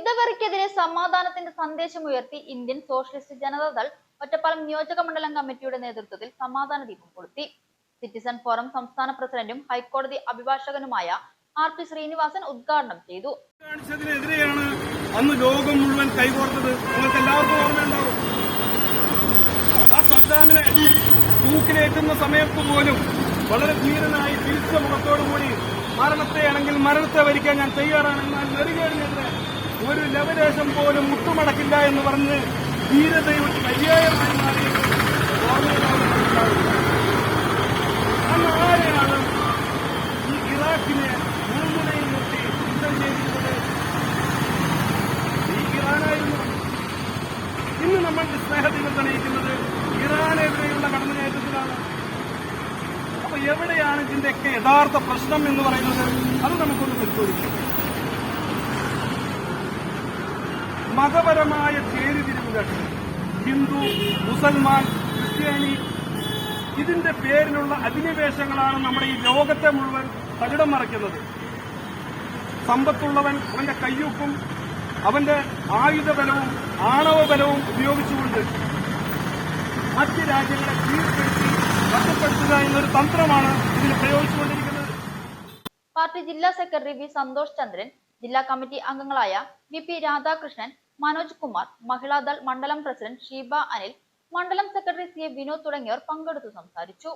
യുദ്ധവെറിക്കെതിരെ സമാധാനത്തിന്റെ സന്ദേശമുയർത്തി Indian socialist Janata Dal Ottapalam നിയോജക മണ്ഡലം കമ്മിറ്റിയുടെ നേതൃത്വത്തിൽ സമാധാന ദീപം കൊളുത്തി. സിറ്റിസൺ ഫോറം സംസ്ഥാന പ്രസിഡന്റും ഹൈക്കോടതി അഭിഭാഷകനുമായ ആർ പി ശ്രീനിവാസൻ ഉദ്ഘാടനം ചെയ്തു. കാണിച്ചതിനെതിരെയാണ് അന്ന് ലോകം മുഴുവൻ കൈകോർത്തത്. നിങ്ങൾക്ക് എല്ലാവർക്കും ഓർമ്മയുണ്ടാവും. ആ സദ്ദാമിനെ തൂക്കിലേറ്റുന്ന സമയത്ത് പോലും വളരെ ധീരനായി തിരിച്ച മുഖത്തോടുകൂടി മരണത്തെയാണെങ്കിൽ മരണത്തെ വരിക്കാൻ ഞാൻ തയ്യാറാണ്, എന്നാൽ നെറുകേടിനെതിരെ ഒരു ലവലേശം പോലും മുട്ടുമടക്കില്ല എന്ന് പറഞ്ഞ് ധീരതയുടെ പര്യായമായി മാറിയത് അന്ന് ആരെയാണ് ഈ ഇറാഖിനെ മുൾമുനയിൽ നിർത്തി യുദ്ധം ചെയ്തിരുന്നത്? ഈ ഇറാനായിരുന്നു. ഇന്ന് നമ്മൾ സ്നേഹത്തിൽ തെളിയിക്കുന്നത് ഇറാനെതിരെയുള്ള കടന്നുകയറ്റത്തിലാണ്. അപ്പൊ എവിടെയാണ് ഇതിന്റെയൊക്കെ യഥാർത്ഥ പ്രശ്നം എന്ന് പറയുന്നത്? അത് നമുക്കൊന്ന് പരിശോധിക്കാം. മതപരമായ ചേരിതിരിവുകൾ, ഹിന്ദു, മുസൽമാൻ, ക്രിസ്ത്യാനി, ഇതിന്റെ പേരിലുള്ള അധിനിവേശങ്ങളാണ് നമ്മുടെ ഈ ലോകത്തെ മുഴുവൻ തകിടം മറിക്കുന്നത്. സമ്പത്തുള്ളവൻ അവന്റെ കയ്യൊപ്പും അവന്റെ ആയുധബലവും ആണവബലവും ഉപയോഗിച്ചുകൊണ്ട് മറ്റ് രാജ്യങ്ങളെ കീഴ്പ്പെടുത്തി ഒറ്റപ്പെടുത്തുക എന്നൊരു തന്ത്രമാണ് ഇതിൽ പ്രയോഗിച്ചുകൊണ്ടിരിക്കുന്നത്. പാർട്ടി ജില്ലാ സെക്രട്ടറി വി സന്തോഷ് ചന്ദ്രൻ, ജില്ലാ കമ്മിറ്റി അംഗങ്ങളായ വി പി രാധാകൃഷ്ണൻ, മനോജ് കുമാർ, മഹിളാദൾ മണ്ഡലം പ്രസിഡന്റ് ഷീബ അനിൽ, മണ്ഡലം സെക്രട്ടറി സി എ വിനോദ് തുടങ്ങിയവർ പങ്കെടുത്തു സംസാരിച്ചു.